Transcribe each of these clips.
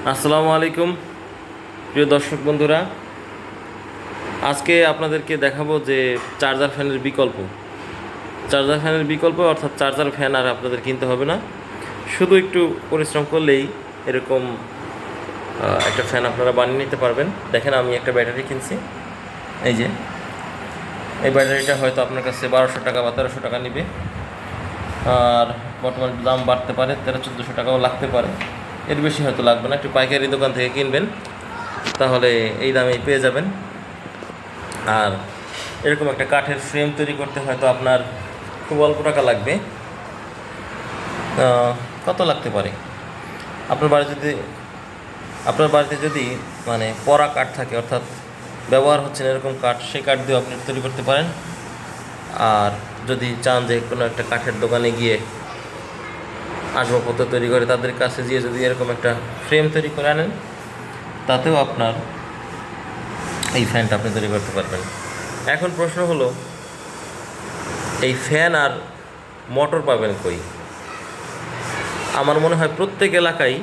আসসালামু আলাইকুম প্রিয় দর্শক বন্ধুরা। আজকে আপনাদেরকে দেখাবো যে চার্জার ফ্যানের বিকল্প অর্থাৎ চার্জার ফ্যান আর আপনাদের কিনতে হবে না। শুধু একটু পরিশ্রম করলেই এরকম একটা ফ্যান আপনারা বানিয়ে নিতে পারবেন। দেখেন, আমি একটা ব্যাটারি কিনছি। এই যে এই ব্যাটারিটা হয়তো আপনার কাছে 1200 টাকা বা 1300 টাকা নেবে, আর বর্তমানে দাম বাড়তে পারে, 1300-1400 টাকাও লাগতে পারে। এর বেশি হয়তো লাগবে না। একটু পাইকারি দোকান থেকে কিনবেন, তাহলে এই দামে পেয়ে যাবেন। আর এরকম একটা কাঠের ফ্রেম তৈরি করতে হয়তো আপনার খুব অল্প টাকা লাগবে। কত লাগতে পারে? আপনার বাড়িতে যদি আপনার বাড়িতে যদি মানে পরা কাঠ থাকে, অর্থাৎ ব্যবহার হচ্ছে না এরকম কাঠ, সেই কাঠ দিয়েও আপনি তৈরি করতে পারেন। আর যদি চান যে কোনো একটা কাঠের দোকানে গিয়ে আসবাবপত্র তৈরি করে তাদের কাছে গিয়ে যদি এরকম একটা ফ্রেম তৈরি করে আনেন, তাতেও আপনার এই ফ্যানটা আপনি তৈরি করতে পারবেন। এখন প্রশ্ন হলো, এই ফ্যান আর মোটর পাবেন কই? আমার মনে হয় প্রত্যেক এলাকায়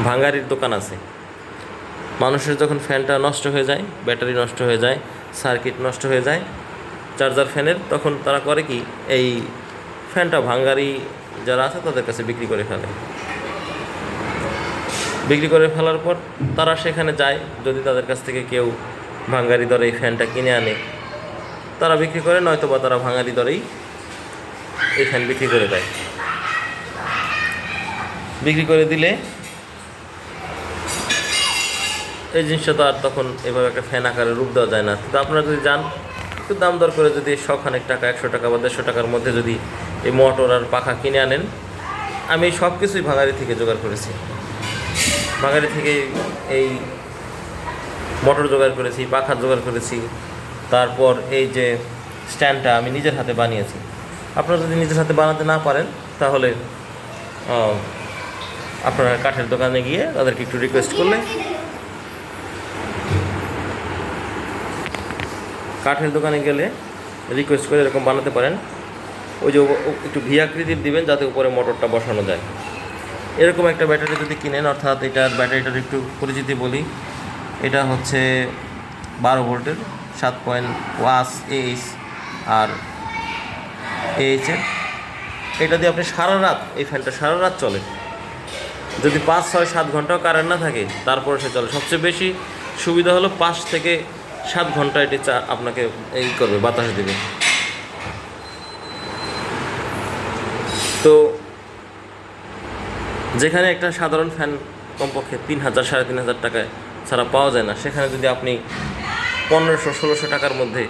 ভাঙারির দোকান আছে। মানুষের যখন ফ্যানটা নষ্ট হয়ে যায়, ব্যাটারি নষ্ট হয়ে যায়, সার্কিট নষ্ট হয়ে যায় চার্জার ফ্যানের, তখন তারা করে কি, এই ফ্যানটা ভাঙারি যারা আছে তাদের কাছে বিক্রি করে ফেলে। বিক্রি করে ফেলার পর তারা সেখানে যায়, যদি তাদের কাছ থেকে কেউ ভাঙারি দরে এই ফ্যানটা কিনে আনে, তারা বিক্রি করে, নয়তো বা তারা ভাঙারি দরেই এই ফ্যান বিক্রি করে দেয়। বিক্রি করে দিলে এই জিনিসটা তো আর তখন এভাবে একটা ফ্যান আকারে রূপ দেওয়া যায় না। কিন্তু আপনারা যদি যান, একটু দাম দর করে যদি 100 টাকা, 100 টাকা বা 150 টাকার মধ্যে যদি এই মোটর আর পাখা কিনে আনেন, আমি সব কিছুই ভাঙারি থেকে জোগাড় করেছি। ভাঙারি থেকে এই মোটর জোগাড় করেছি, পাখা জোগাড় করেছি, তারপর এই যে স্ট্যান্ডটা আমি নিজের হাতে বানিয়েছি। আপনারা যদি নিজের হাতে বানাতে না পারেন, তাহলে আপনারা কাঠের দোকানে গিয়ে তাদেরকে একটু রিকোয়েস্ট করলে, কাঠের দোকানে গেলে রিকোয়েস্ট করে এরকম বানাতে পারেন। ওই যে একটু ভি আকৃতির দিবেন, যাতে উপরে মোটরটা বসানো যায়। এরকম একটা ব্যাটারি যদি কিনেন, অর্থাৎ এটার ব্যাটারিটার একটু পরিচিতি বলি। এটা হচ্ছে 12 ভোল্টের, 7.5 AH আর AH-এর। এটা দিয়ে আপনি সারা রাত, এই ফ্যানটা সারা রাত চলে। যদি 5, 6, 7 ঘন্টাও কারেন্ট না থাকে, তারপরে সে চলে। সবচেয়ে বেশি সুবিধা হলো 5 থেকে 7 ঘন্টা এটি আপনাকে এই করবে, বাতাস দেবে। তো যেখানে একটা সাধারণ ফ্যান কমপক্ষে 3000, 3500 টাকায় ছাড়া পাওয়া যায় না, সেখানে যদি আপনি 1500-1600 টাকার মধ্যে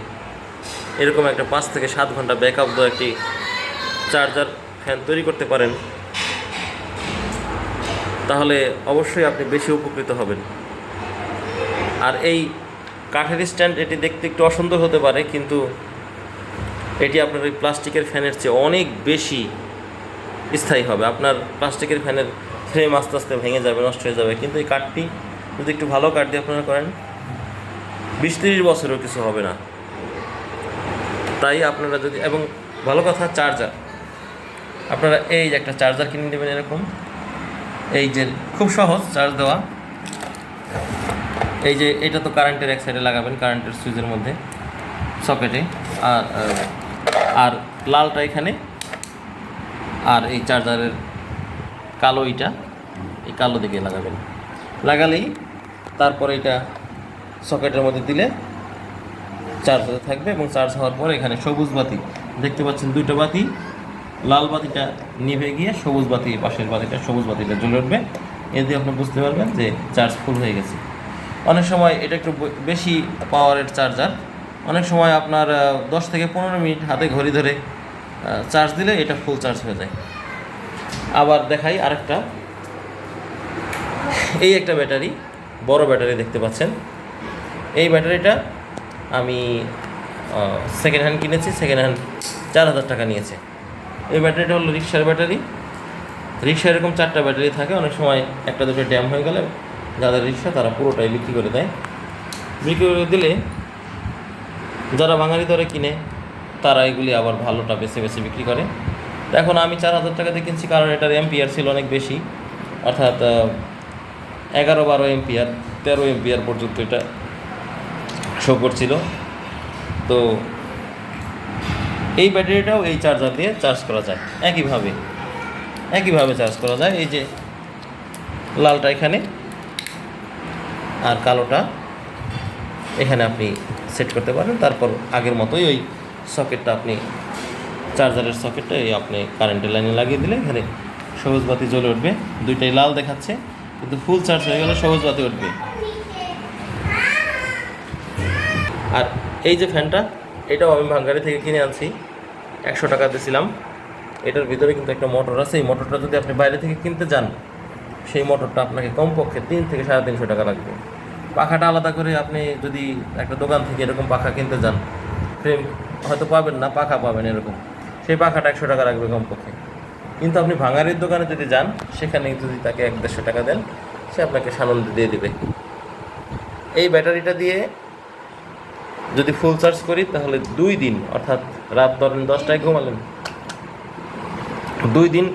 এরকম একটা 5 থেকে 7 ঘন্টা ব্যাকআপ দেওয়া একটি চার্জার ফ্যান তৈরি করতে পারেন, তাহলে অবশ্যই আপনি বেশি উপকৃত হবেন। আর এই কাঠের স্ট্যান্ড, এটি দেখতে একটু অসুন্দর হতে পারে, কিন্তু এটি আপনার ওই প্লাস্টিকের ফ্যানের চেয়ে অনেক বেশি স্থায়ী হবে। আপনার প্লাস্টিকের ফ্যানের ফ্রেম আস্তে আস্তে ভেঙে যাবে, নষ্ট হয়ে যাবে, কিন্তু এই কাঠটি যদি একটু ভালো কাঠ দিয়ে আপনারা করেন, 20-30 বছরেও কিছু হবে না। তাই আপনারা যদি, এবং ভালো কথা, চার্জার, আপনারা এই যে একটা চার্জার কিনে নেবেন এরকম, এই যে খুব সহজ চার্জ দেওয়া। এই যে এটা তো কারেন্টের এক সাইডে লাগাবেন, কারেন্টের সুইচের মধ্যে, সকেটে, আর আর লালটা এখানে, আর এই চার্জারের কালো, এই কালো দিকে লাগাবেন। লাগালেই তারপরে এটা সকেটের মধ্যে দিলে চার্জ হতে থাকবে, এবং চার্জ হওয়ার পর এখানে সবুজ বাতি দেখতে পাচ্ছেন, 2টা বাতি, লাল বাতিটা নিভে গিয়ে সবুজ বাতি, পাশের বাতিটা, সবুজ বাতিটা জ্বলে উঠবে। এ দিয়ে আপনি বুঝতে পারবেন যে চার্জ ফুল হয়ে গেছে। অনেক সময় এটা একটু বেশি পাওয়ারের চার্জার, অনেক সময় আপনার 10 থেকে 15 মিনিট হাতে ঘড়ি ধরে চার্জ দিলে এটা ফুল চার্জ হয়ে যায়। আবার দেখাই আরেকটা, এই একটা ব্যাটারি, বড় ব্যাটারি দেখতে পাচ্ছেন। এই ব্যাটারিটা আমি সেকেন্ড হ্যান্ড কিনেছি, সেকেন্ড হ্যান্ড 4000 টাকা নিয়েছে। এই ব্যাটারিটা হলো রিক্সার ব্যাটারি। রিক্সা এরকম 4টা ব্যাটারি থাকে, অনেক সময় 1-2 ড্যাম হয়ে গেলে যাদের রিক্সা তারা পুরোটাই বিক্রি করে দেয়। বিক্রি করে দিলে যারা বাঙালি দরে কিনে, তারা এগুলি আবার ভালোটা বেছে বেছে বিক্রি করে। এখন আমি 4000 টাকা দিয়ে কিনছি, কারণ এটার এম্পিয়ার ছিল অনেক বেশি, অর্থাৎ 11-12 এম্পিয়ার 13 এম্পিয়ার পর্যন্ত এটা শো করছিল। তো এই ব্যাটারিটাও এই চার্জার দিয়ে চার্জ করা যায় একইভাবে চার্জ করা যায়। এই যে লালটা এখানে আর কালোটা এখানে আপনি সেট করতে পারেন। তারপর আগের মতোই ওই সকেটটা আপনি চার্জারের সকেটটা এই আপনি কারেন্টের লাইনে লাগিয়ে দিলে এখানে সবুজ বাতি জ্বলে উঠবে। দুইটাই লাল দেখাচ্ছে, কিন্তু ফুল চার্জ হয়ে গেলে সবুজ বাতি উঠবে। আর এই যে ফ্যানটা, এটাও আমি ভাঙ্গারি থেকে কিনে আনছি, 100 টাকা দিয়েছিলাম। এটার ভিতরে কিন্তু একটা মোটর আছে। এই মোটরটা যদি আপনি বাইরে থেকে কিনতে যান, সেই মোটরটা আপনাকে কমপক্ষে 3 থেকে 350 টাকা লাগবে। পাখাটা আলাদা করে আপনি যদি একটা দোকান থেকে এরকম পাখা কিনতে যান, ফ্রেম হয়তো পাবেন না, পাখা পাবেন এরকম, সেই পাখাটা 100 টাকা লাগবে কমপক্ষে। কিন্তু আপনি ভাঙারির দোকানে যদি যান, সেখানে যদি তাকে 150 টাকা দেন, সে আপনাকে সানন্দে দিয়ে দেবে। এই ব্যাটারিটা দিয়ে যদি ফুল চার্জ করি তাহলে 2 দিন, অর্থাৎ রাত ধরেন 10টায় ঘুমালেন, 2 দিন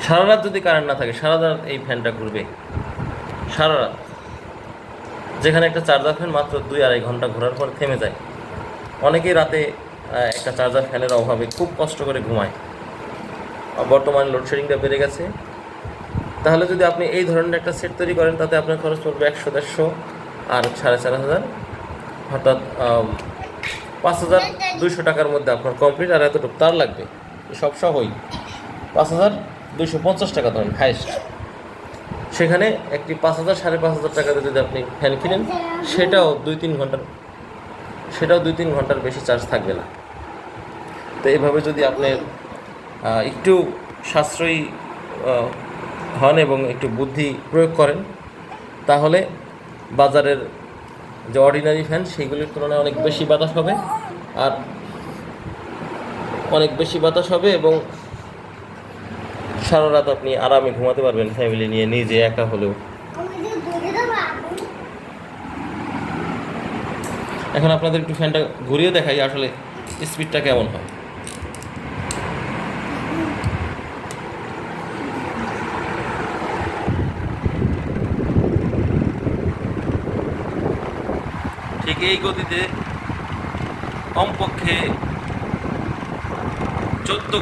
সারা রাত যদি কারেন্ট না থাকে, সারা রাত এই ফ্যানটা ঘুরবে সারা রাত। যেখানে একটা চার্জার ফ্যান মাত্র 2-2.5 ঘন্টা ঘোরার পর থেমে যায়। অনেকেই রাতে একটা চার্জার ফ্যানের অভাবে খুব কষ্ট করে ঘুমায়। বর্তমানে লোডশেডিংটা বেড়ে গেছে। তাহলে যদি আপনি এই ধরনের একটা সেট তৈরি করেন, তাতে আপনার খরচ পড়বে 100-150 আর 4,500, অর্থাৎ 5,200 টাকার মধ্যে আপনার কমপ্লিট। আর এতটুকু তার লাগবে সব সহই 5,250 টাকা ধরেন হাইস্ট। সেখানে একটি 5,000-5,500 টাকাতে যদি আপনি ফ্যান কিনেন, সেটাও 2-3 ঘন্টার বেশি চার্জ থাকবে না। তো এইভাবে যদি আপনি একটু সাশ্রয়ী হন এবং একটু বুদ্ধি প্রয়োগ করেন, তাহলে বাজারের যে অর্ডিনারি ফ্যান সেইগুলির তুলনায় অনেক বেশি বাতাস হবে এবং সারা রাত আপনি আরামে ঘুমাতে পারবেন ফ্যামিলি নিয়ে, নিজে একা হলেও। এখন আপনাদের একটু ফ্যানটা ঘুরিয়ে দেখাই আসলে স্পিডটা কেমন হয়। ঠিক এই গতিতে কমপক্ষে 14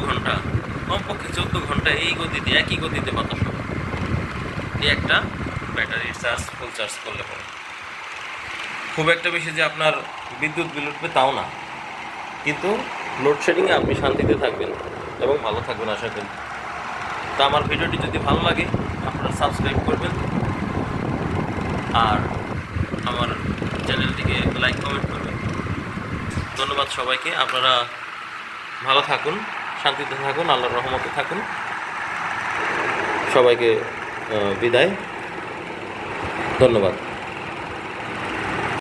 ঘন্টা এই গতিতে, একই গতিতে বাতাস হবে। এই একটা ব্যাটারির চার্জ ফুল চার্জ করলে পরে খুব একটা বেশি যে আপনার বিদ্যুৎ বিল উঠবে তাও না, কিন্তু লোডশেডিংয়ে আপনি শান্তিতে থাকবেন এবং ভালো থাকবেন আশা করি। তা আমার ভিডিওটি যদি ভালো লাগে আপনারা সাবস্ক্রাইব করবেন আর আমার চ্যানেলটিকে লাইক কমেন্ট করবেন। ধন্যবাদ সবাইকে। আপনারা ভালো থাকুন, শান্তিতে থাকুন, আল্লাহর রহমতে থাকুন। সবাইকে বিদায়, ধন্যবাদ।